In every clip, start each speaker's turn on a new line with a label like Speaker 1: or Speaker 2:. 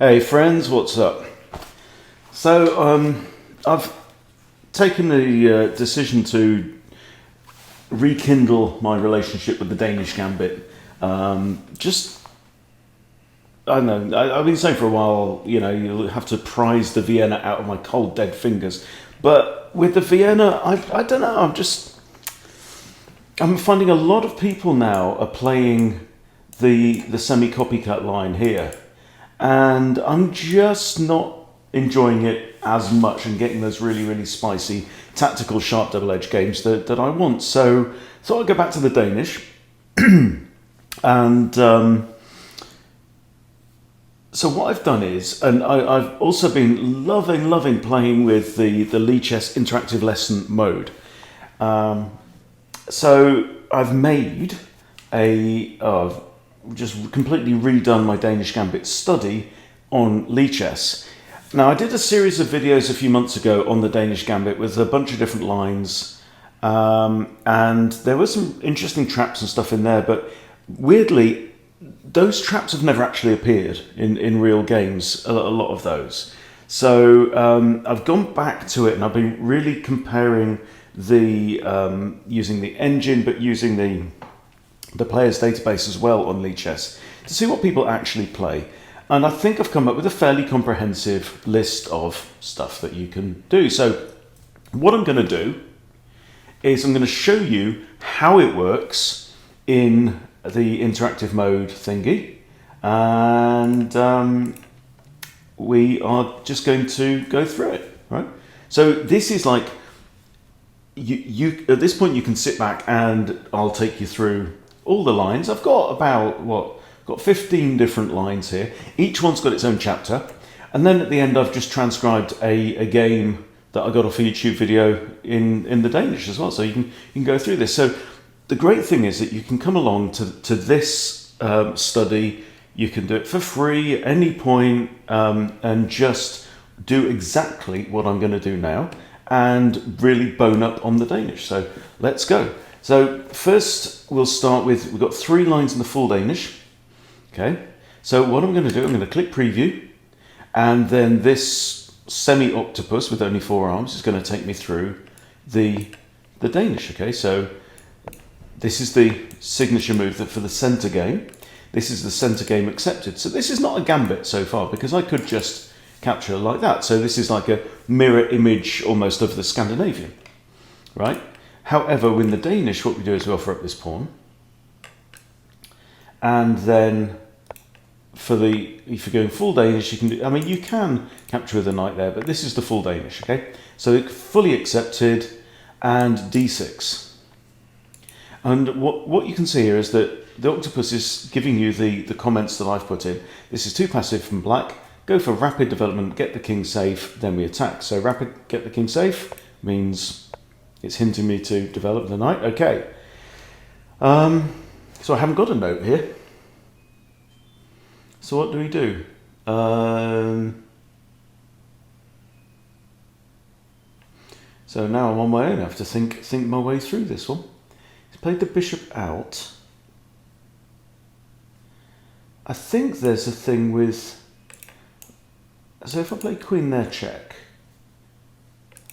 Speaker 1: Hey friends, what's up? So I've taken the decision to rekindle my relationship with the Danish Gambit. I don't know, I've been saying for a while, you know, you'll have to prise the Vienna out of my cold dead fingers. But with the Vienna, I don't know, I'm finding a lot of people now are playing the semi-copycat line here. And I'm just not enjoying it as much and getting those really, really spicy, tactical, sharp double-edged games that I want. So I'll go back to the Danish. And so what I've done is, and I've also been loving playing with the Lichess interactive lesson mode. So I've made just completely redone my Danish Gambit study on Lichess. Now, I did a series of videos a few months ago on the Danish Gambit with a bunch of different lines, and there were some interesting traps and stuff in there, but weirdly, those traps have never actually appeared in real games, a lot of those. So I've gone back to it and I've been really comparing using the engine, but using the players database as well on Lichess to see what people actually play. And I think I've come up with a fairly comprehensive list of stuff that you can do. So what I'm going to do is I'm going to show you how it works in the interactive mode thingy. And we are just going to go through it, right? So this is like, you at this point you can sit back and I'll take you through all the lines. I've got got 15 different lines here. Each one's got its own chapter. And then at the end, I've just transcribed a game that I got off a YouTube video in the Danish as well. So you can go through this. So the great thing is that you can come along to this study. You can do it for free at any point and just do exactly what I'm going to do now and really bone up on the Danish. So let's go. So first we'll start with, we've got 3 lines in the full Danish. Okay, so what I'm going to do, I'm going to click preview, and then this semi-octopus with only 4 arms is going to take me through the Danish. Okay, so this is the signature move for the center game. This is the center game accepted. So this is not a gambit so far because I could just capture like that. So this is like a mirror image almost of the Scandinavian, right? However, with the Danish, what we do is we offer up this pawn. And then if you're going full Danish, you can do, you can capture with a knight there, but this is the full Danish, okay? So fully accepted and d6. And what you can see here is that the octopus is giving you the comments that I've put in. This is too passive from black. Go for rapid development, get the king safe, then we attack. So rapid, get the king safe means it's hinting me to develop the knight. Okay. So I haven't got a note here. So what do we do? So now I'm on my own. I have to think my way through this one. He's played the bishop out. I think there's a thing with... So if I play queen there, check.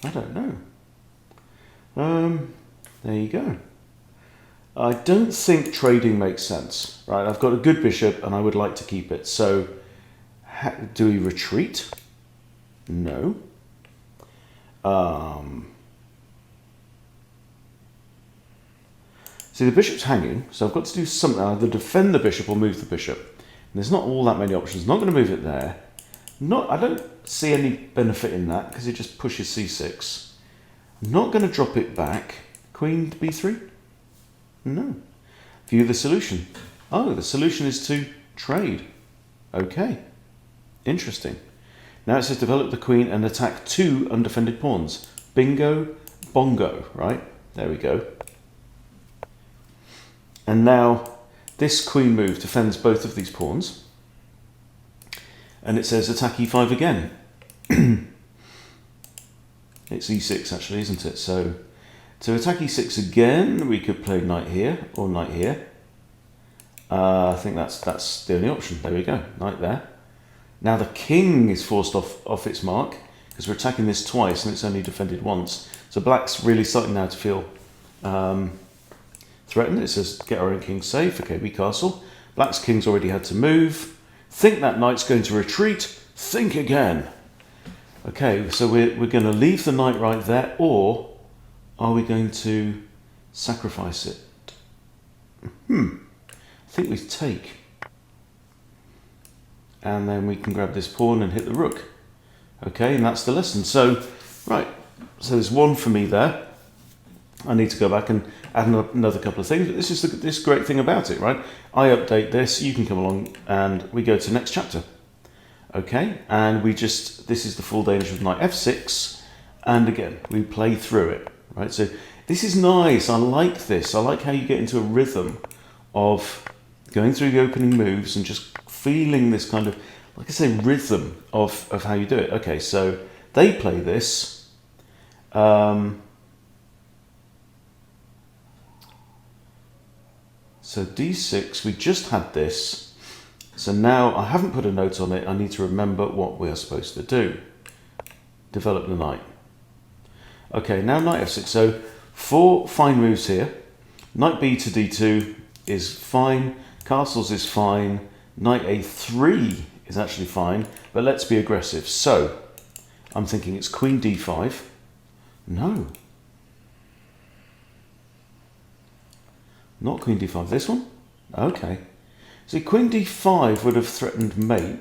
Speaker 1: I don't know. There you go. I don't think trading makes sense, right? I've got a good bishop and I would like to keep it. So do we retreat? No. See, the bishop's hanging, so I've got to do something, either defend the bishop or move the bishop. And there's not all that many options. Not going to move it there. I don't see any benefit in that because it just pushes c6. I'm not going to drop it back. Queen to b3? No. View the solution. Oh, the solution is to trade. Okay. Interesting. Now it says develop the queen and attack 2 undefended pawns. Bingo, bongo, right? There we go. And now this queen move defends both of these pawns. And it says attack e5 again. It's e6 actually, isn't it? So to attack e6 again, we could play knight here or knight here. I think that's the only option. There we go, knight there. Now the king is forced off its mark because we're attacking this twice and it's only defended once. So black's really starting now to feel threatened. It says get our own king safe. Okay, we castle. Black's king's already had to move. Think that knight's going to retreat. Think again. Okay, so we're going to leave the knight right there, or are we going to sacrifice it? I think we take. And then we can grab this pawn and hit the rook. Okay, and that's the lesson. So, right, so there's one for me there. I need to go back and add another couple of things, but this is this great thing about it, right? I update this, you can come along, and we go to the next chapter. Okay, and this is the full Danish with knight f6, and again, we play through it, right? So this is nice, I like this. I like how you get into a rhythm of going through the opening moves and just feeling this kind of, like I say, rhythm of how you do it. Okay, so they play this. So d6, we just had this. So now I haven't put a note on it. I need to remember what we are supposed to do. Develop the knight. Okay, now knight f6. So 4 fine moves here. Knight b to d2 is fine. Castles is fine. Knight a3 is actually fine. But let's be aggressive. So I'm thinking it's queen d5. No. Not queen d5, this one? Okay. See, queen d5 would have threatened mate.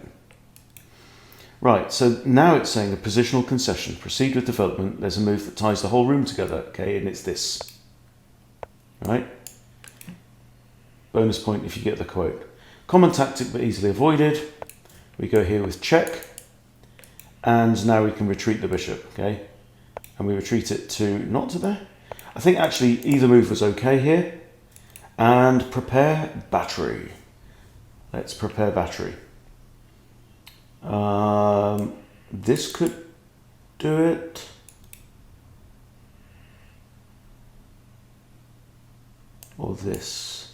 Speaker 1: Right, so now it's saying a positional concession. Proceed with development. There's a move that ties the whole room together, okay, and it's this. Right? Bonus point if you get the quote. Common tactic but easily avoided. We go here with check. And now we can retreat the bishop, okay? And we retreat it to, not to there. I think actually either move was okay here. And prepare battery. Let's prepare battery. This could do it. Or this.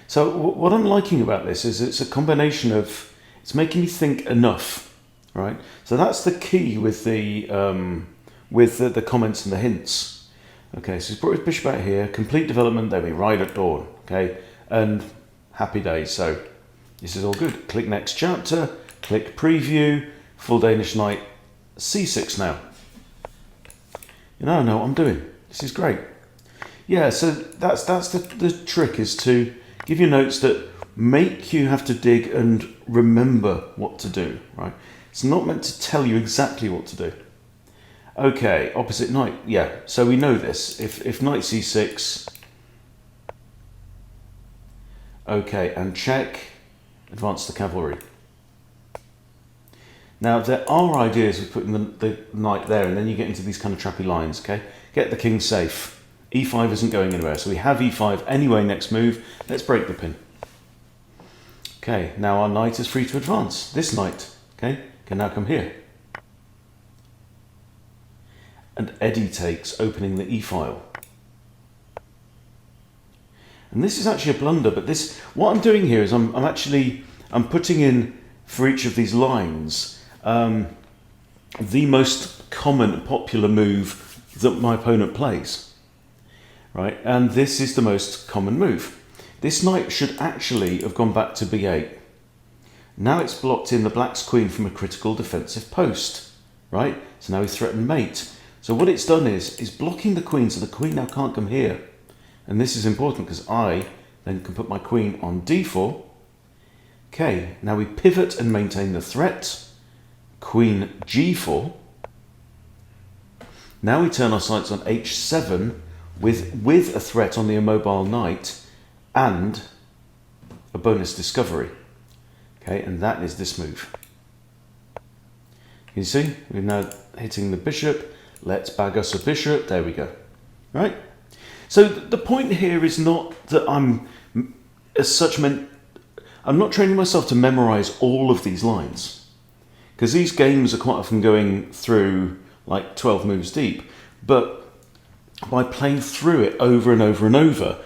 Speaker 1: So what I'm liking about this is it's a combination of, it's making me think enough, right? So that's the key with the comments and the hints. Okay, so he's brought his bishop out here, complete development, there we ride at dawn, okay? And happy days, so this is all good. Click next chapter, click preview, full Danish knight, c6 now. You know, I know what I'm doing. This is great. Yeah, so that's the trick, is to give you notes that make you have to dig and remember what to do, right? It's not meant to tell you exactly what to do. Okay, opposite knight, yeah, so we know this. If knight c6, okay, and check, advance the cavalry. Now, there are ideas of putting the knight there, and then you get into these kind of trappy lines, okay? Get the king safe. e5 isn't going anywhere, so we have e5 anyway next move. Let's break the pin. Okay, now our knight is free to advance. This knight, okay, can now come here. And Eddie takes, opening the e-file. And this is actually a blunder, but this, what I'm doing here is I'm putting in, for each of these lines, the most common popular move that my opponent plays, right? And this is the most common move. This knight should actually have gone back to b8. Now it's blocked in the black's queen from a critical defensive post, right? So now we threaten mate. So what it's done is blocking the queen, so the queen now can't come here. And this is important because I then can put my queen on d4. Okay, now we pivot and maintain the threat. Queen g4. Now we turn our sights on h7 with a threat on the immobile knight and a bonus discovery. Okay, and that is this move. You see, we're now hitting the bishop. Let's bag us a bishop. There we go. Right? So the point here is not that I'm not training myself to memorize all of these lines, because these games are quite often going through like 12 moves deep. But by playing through it over and over and over,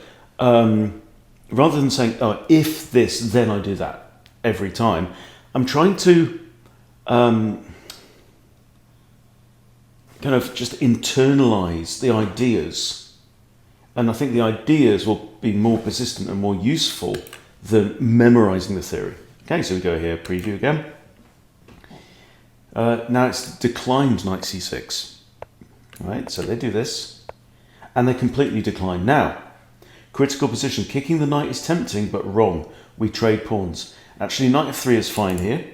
Speaker 1: rather than saying, oh, if this, then I do that every time, I'm trying to kind of just internalize the ideas. And I think the ideas will be more persistent and more useful than memorizing the theory. Okay, so we go here, preview again. Now it's declined knight c6. All right, so they do this, and they completely decline. Now, critical position. Kicking the knight is tempting, but wrong. We trade pawns. Actually, knight f3 is fine here,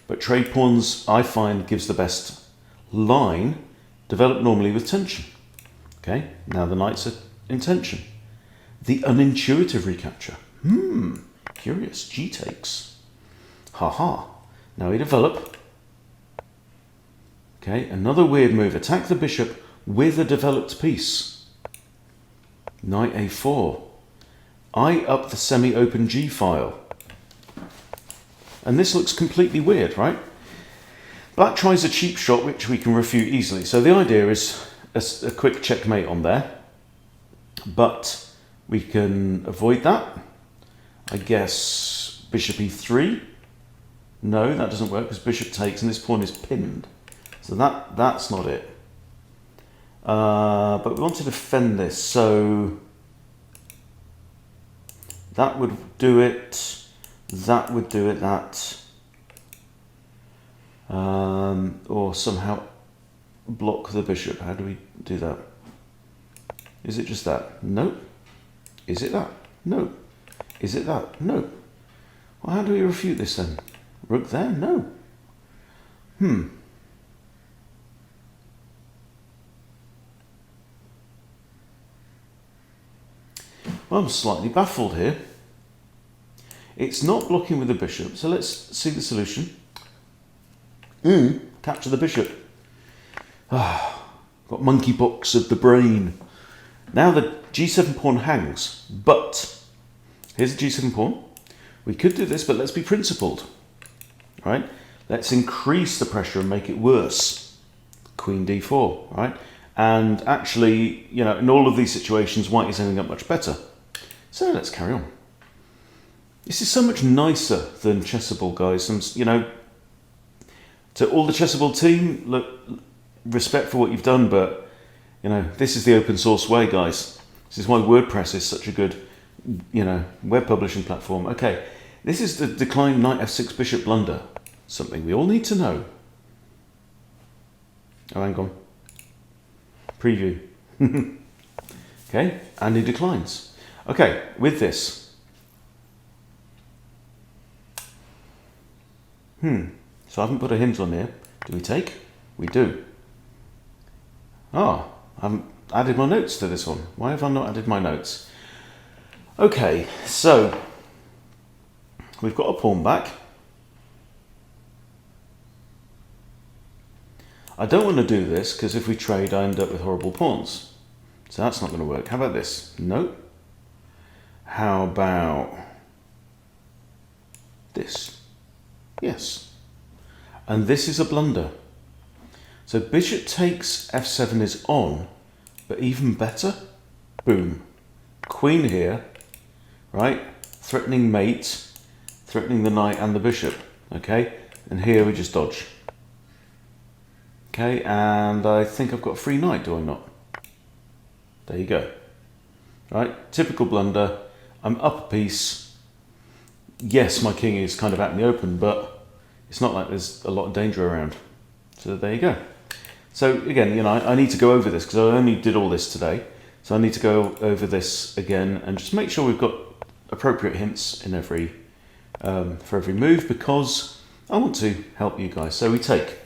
Speaker 1: but trade pawns, I find, gives the best line, developed normally with tension. Okay, now the knights are in tension. The unintuitive recapture. Curious. G takes. Ha. Now we develop. Okay, another weird move. Attack the bishop with a developed piece. Knight a4. I up the semi-open G file. And this looks completely weird, right? Black tries a cheap shot, which we can refute easily. So the idea is a quick checkmate on there. But we can avoid that. I guess bishop e3. No, that doesn't work because bishop takes and this pawn is pinned. So that's not it. But we want to defend this, so that would do it. That would do it. That, or somehow block the bishop. How do we do that? Is it just that? No. Is it that? No. Is it that? No. Well, how do we refute this then? Rook there? No. Well, I'm slightly baffled here. It's not blocking with the bishop, so let's see the solution. Capture the bishop. Got monkeypox of the brain. Now the g7 pawn hangs, but here's the g7 pawn. We could do this, but let's be principled. Right? Let's increase the pressure and make it worse. Queen d4, right? And actually, you know, in all of these situations, white is ending up much better. So let's carry on. This is so much nicer than Chessable, guys. And, you know, to all the Chessable team, look, respect for what you've done, but, you know, this is the open source way, guys. This is why WordPress is such a good, you know, web publishing platform. Okay, this is the declined knight f6 bishop blunder. Something we all need to know. Oh, hang on. Preview. Okay, and he declines. Okay, with this. So I haven't put a hint on here. Do we take? We do. I haven't added my notes to this one. Why have I not added my notes? Okay, so we've got a pawn back. I don't want to do this because if we trade, I end up with horrible pawns. So that's not going to work. How about this? No. How about this? Yes. And this is a blunder. So bishop takes f7 is on, but even better, boom. Queen here, right? Threatening mate, threatening the knight and the bishop, okay? And here we just dodge. Okay, and I think I've got a free knight, do I not? There you go. Right, typical blunder. I'm up a piece. Yes, my king is kind of out in the open, but it's not like there's a lot of danger around. So there you go. So again, you know, I need to go over this because I only did all this today. So I need to go over this again and just make sure we've got appropriate hints in every for every move because I want to help you guys. So we take.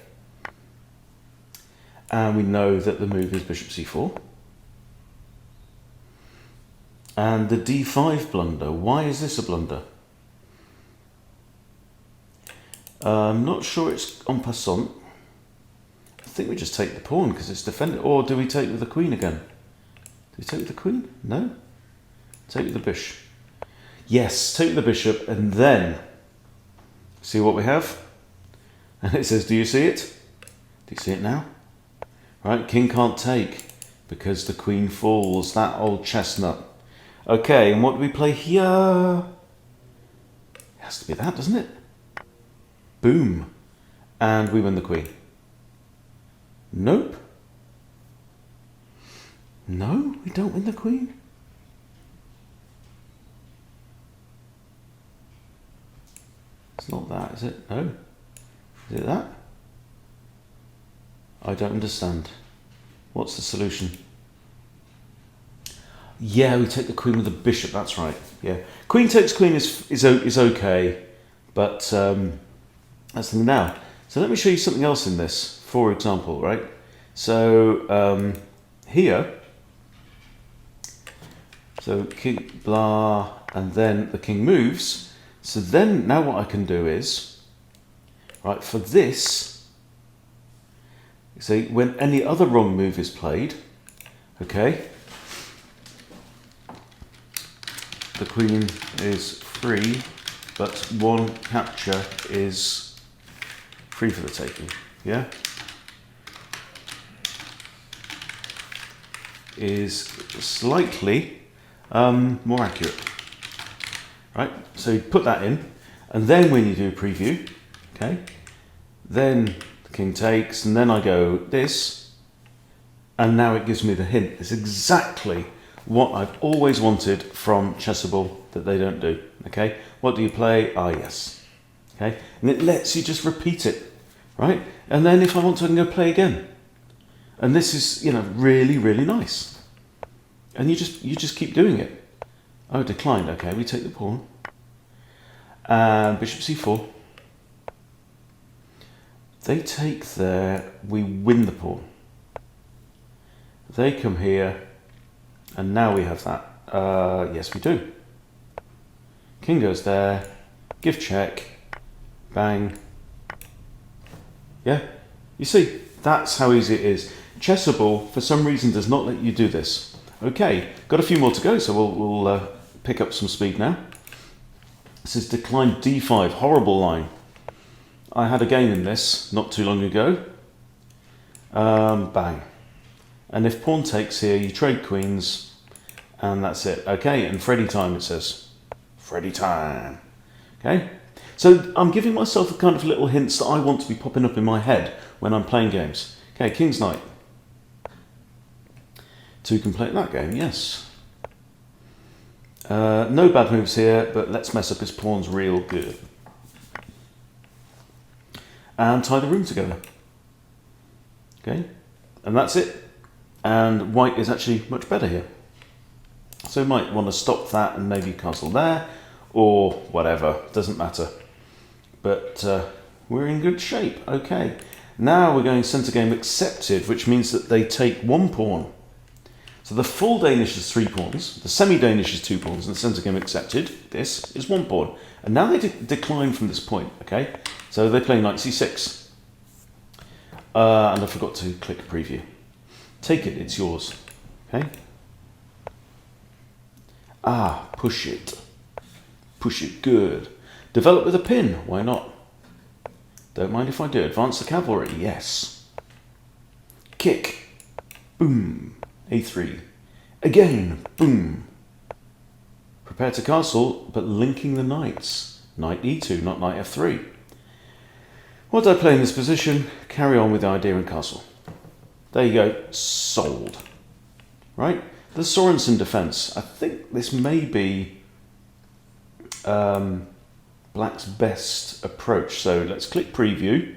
Speaker 1: And we know that the move is bishop c4. And the d5 blunder. Why is this a blunder? I'm not sure it's en passant. I think we just take the pawn because it's defended. Or do we take with the queen again? Do we take with the queen? No. Take with the bishop. Yes, take with the bishop and then see what we have? And it says, do you see it? Do you see it now? Right, king can't take because the queen falls. That old chestnut. Okay, and what do we play here? It has to be that, doesn't it? Boom. And we win the queen. Nope. No, we don't win the queen. It's not that, is it? No. Is it that? I don't understand. What's the solution? Yeah, we take the queen with the bishop, that's right. Yeah. Queen takes queen is okay, but that's the thing now. So let me show you something else in this, for example, right? So here, so king, blah, and then the king moves. So then now what I can do is, right, for this, see, when any other wrong move is played, okay, the queen is free, but one capture is free for the taking, yeah? Is slightly more accurate, right? So you put that in, and then when you do a preview, okay, then the king takes, and then I go this, and now it gives me the hint. It's exactly what I've always wanted from Chessable that they don't do, okay? What do you play? Ah, yes, okay? And it lets you just repeat it, right? And then if I want to, I can go play again. And this is, you know, really, really nice. And you just keep doing it. Oh, declined, okay, we take the pawn. And bishop c4. They take there, we win the pawn. They come here, and now we have that. Yes, we do. King goes there, give check, bang. Yeah, you see, that's how easy it is. Chessable, for some reason, does not let you do this. Okay, got a few more to go, so we'll pick up some speed now. This is decline d5, horrible line. I had a game in this not too long ago. Bang. And if pawn takes here, you trade queens, and that's it. Okay, and Freddy time, it says. Freddy time. Okay, so I'm giving myself the kind of little hints that I want to be popping up in my head when I'm playing games. Okay, King's Knight. Two can play that game, yes. No bad moves here, but let's mess up his pawns real good. And tie the room together. Okay, and that's it. And white is actually much better here. So you might want to stop that and maybe castle there, or whatever, doesn't matter. But we're in good shape, okay. Now we're going centre game accepted, which means that they take one pawn. So the full Danish is 3 pawns, the semi-Danish is 2 pawns, and the centre game accepted, this is 1 pawn. And now they decline from this point, okay? So they play knight c6. And I forgot to click preview. Take it, it's yours, okay? Ah, push it. Push it good. Develop with a pin, why not? Don't mind if I do. Advance the cavalry, yes. Kick, boom. a3. Again, boom. Prepare to castle, but linking the knights. Knight e2, not knight f3. What do I play in this position? Carry on with the idea and castle. There you go, sold. Right? The Sorensen defense. I think this may be Black's best approach. So let's click preview.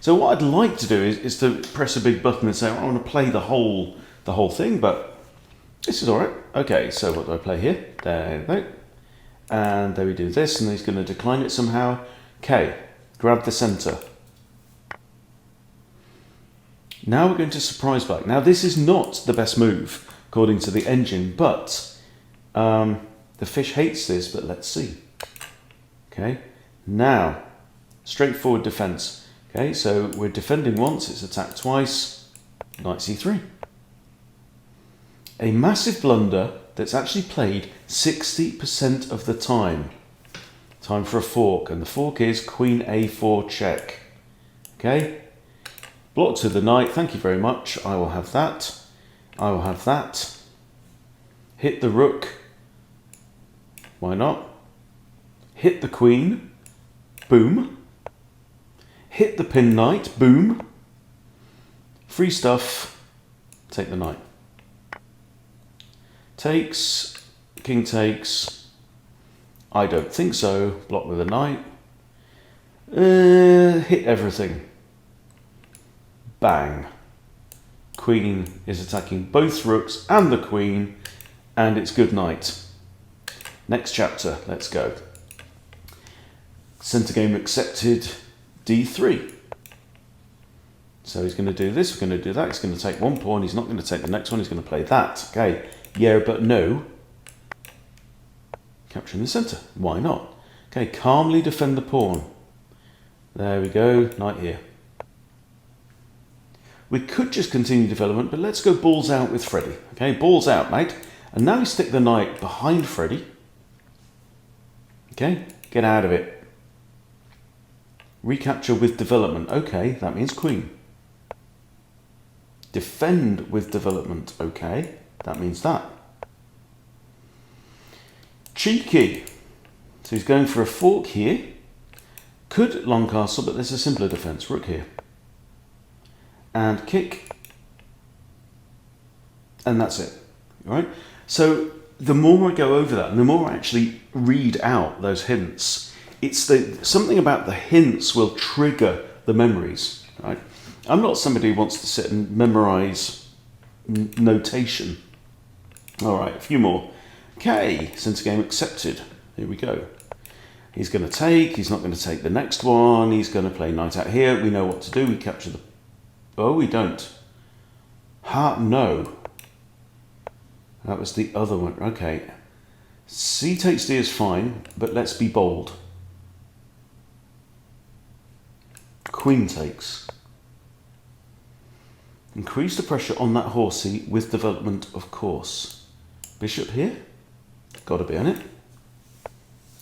Speaker 1: So what I'd like to do is to press a big button and say, I want to play the whole thing, but this is all right. Okay, so what do I play here? There we go. And there we do this, and he's going to decline it somehow. Okay, grab the center. Now we're going to surprise Black. Now this is not the best move, according to the engine, but the fish hates this, but let's see. Okay, now, straightforward defense. Okay, so we're defending once, it's attacked twice, knight c3. A massive blunder that's actually played 60% of the time. Time for a fork, and the fork is queen a4 check. Okay, block to the knight, thank you very much, I will have that. I will have that. Hit the rook. Why not? Hit the queen. Boom. Hit the pin knight. Boom. Free stuff. Take the knight. Takes. King takes. I don't think so. Block with a knight. Hit everything. Bang. Queen is attacking both rooks and the queen, and it's good night. Next chapter, let's go. Centre game accepted, d3. So he's going to do this, we're going to do that, he's going to take one pawn, he's not going to take the next one, he's going to play that. Okay, yeah, but no. Capturing the centre, why not? Okay, calmly defend the pawn. There we go, knight here. We could just continue development, but let's go balls out with Freddie. Okay, balls out, mate. And now we stick the knight behind Freddie. Okay, get out of it. Recapture with development. Okay, that means queen. Defend with development. Okay, that means that. Cheeky. So he's going for a fork here. Could long castle, but there's a simpler defense. Rook here. And kick. And that's it. All right? So the more I go over that, and the more I actually read out those hints, it's something about the hints will trigger the memories. Right? I'm not somebody who wants to sit and memorize notation. All right, a few more. Okay, centre game accepted. Here we go. He's going to take. He's not going to take the next one. He's going to play knight out here. We know what to do. We capture the... Oh, we don't. No. That was the other one. Okay. C takes D is fine, but let's be bold. Queen takes. Increase the pressure on that horsey with development, of course. Bishop here. Got to be on it.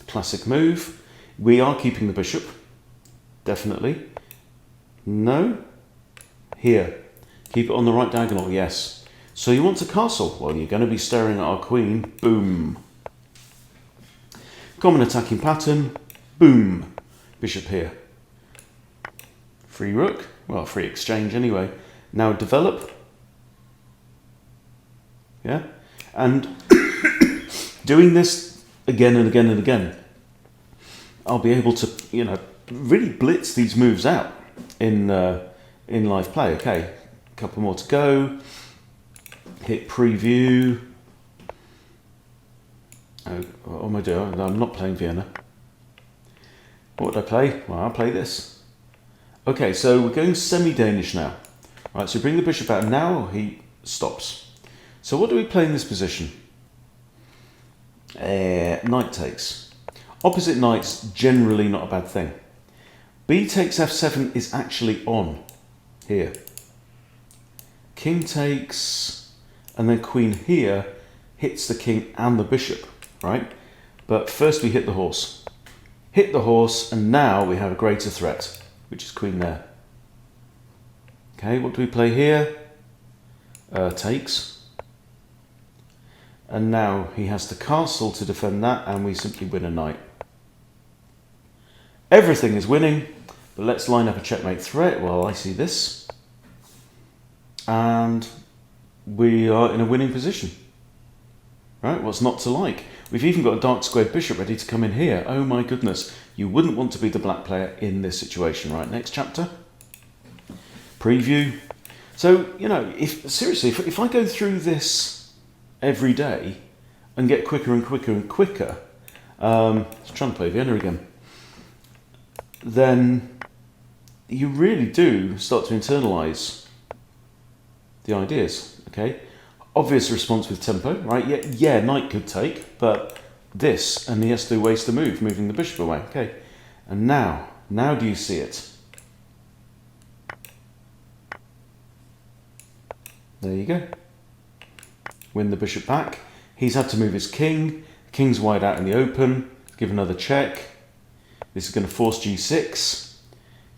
Speaker 1: Classic move. We are keeping the bishop. Definitely. No. Here. Keep it on the right diagonal. Yes. So you want to castle? Well, you're going to be staring at our queen. Boom. Common attacking pattern. Boom. Bishop here. Free rook. Well, free exchange anyway. Now develop. Yeah. And doing this again and again and again, I'll be able to, really blitz these moves out in live play. Okay, a couple more to go. Hit preview. Oh, what am I doing? No, I'm not playing Vienna. What would I play? Well, I'll play this. Okay, so we're going semi-Danish now. Right, so bring the bishop out. Now he stops. So what do we play in this position? Knight takes. Opposite knight's generally not a bad thing. B takes f7 is actually on here. King takes, and then queen here hits the king and the bishop, right? But first we hit the horse. Hit the horse, and now we have a greater threat, which is queen there. Okay, what do we play here? Takes. And now he has the castle to defend that, and we simply win a knight. Everything is winning, but let's line up a checkmate threat. Well, I see this. And we are in a winning position. Right, what's not to like? We've even got a dark squared bishop ready to come in here. Oh my goodness, you wouldn't want to be the black player in this situation. Right, next chapter. Preview. So, if I go through this every day and get quicker and quicker and quicker, I'm trying to play Vienna again, then you really do start to internalize the ideas, okay? Obvious response with tempo, right? Yeah, knight could take, but this, and he has to waste a move, moving the bishop away, okay? And now do you see it? There you go. Win the bishop back. He's had to move his king. King's wide out in the open. Give another check. This is going to force g6.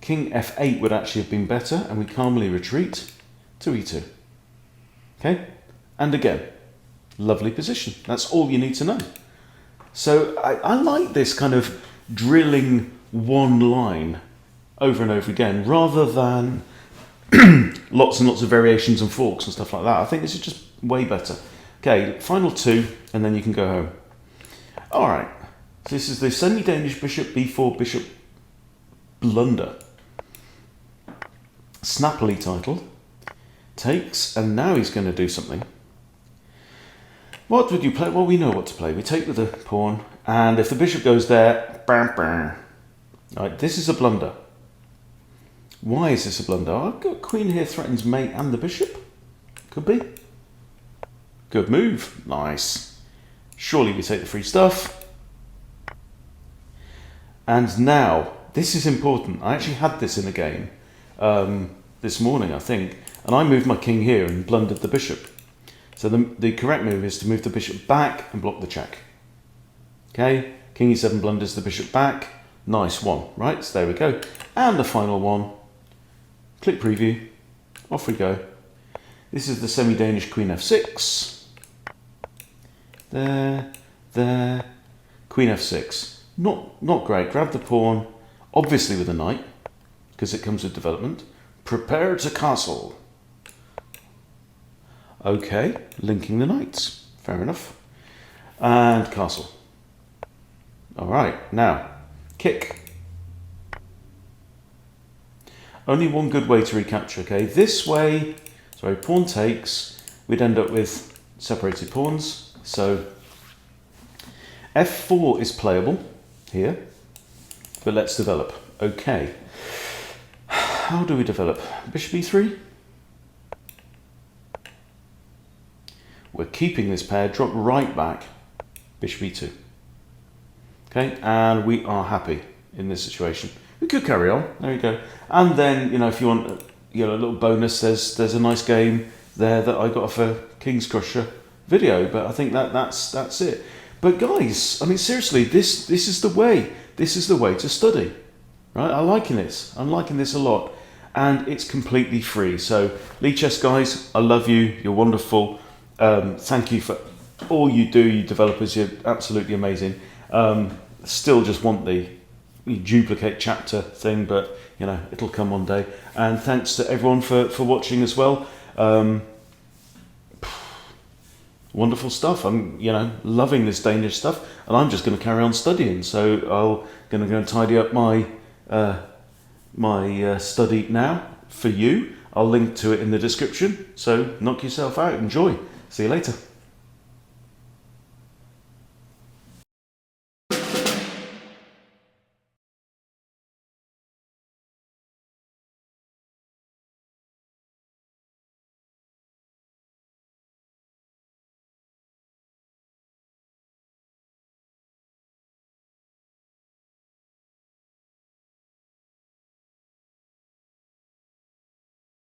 Speaker 1: King f8 would actually have been better, and we calmly retreat to e2. Okay? And again. Lovely position. That's all you need to know. So I like this kind of drilling one line over and over again, rather than lots and lots of variations and forks and stuff like that. I think this is just way better. Okay, final two, and then you can go home. All right, so this is the semi-Danish bishop b4 bishop blunder. Snappily titled. Takes, and now he's going to do something. What would you play? Well, we know what to play. We take with the pawn, and if the bishop goes there, bam, bam. All right, this is a blunder. Why is this a blunder? Oh, I've got queen here, threatens mate and the bishop. Could be. Good move. Nice. Surely we take the free stuff. And now, this is important. I actually had this in a game this morning, I think, and I moved my king here and blundered the bishop. So the correct move is to move the bishop back and block the check. Okay, king e7 blunders the bishop back. Nice one, right? So there we go. And the final one. Click preview. Off we go. This is the semi-Danish queen f6. There, queen f6. Not great. Grab the pawn, obviously with a knight, because it comes with development. Prepare to castle. Okay, linking the knights. Fair enough. And castle. All right, now, kick. Only one good way to recapture, okay? This way, sorry, pawn takes, we'd end up with separated pawns. So f4 is playable here, but let's develop. Okay, how do we develop? Bishop e3. We're keeping this pair, drop right back, bishop e2. Okay, and we are happy in this situation. We could carry on. There you go. And then, you know, if you want, a little bonus, there's a nice game there that I got off a King's Crusher video. But I think that's it. But guys, I mean, seriously, this is the way. This is the way to study, right? I'm liking this. I'm liking this a lot, and it's completely free. So, Lichess guys, I love you. You're wonderful. Thank you for all you do. You developers, you're absolutely amazing. Still just want the duplicate chapter thing, but you know, it'll come one day. And thanks to everyone for watching as well. Wonderful stuff. I'm loving this Danish stuff, and I'm just going to carry on studying. So I'm going to go and tidy up my study now for you. I'll link to it in the description. So knock yourself out. Enjoy. See you later.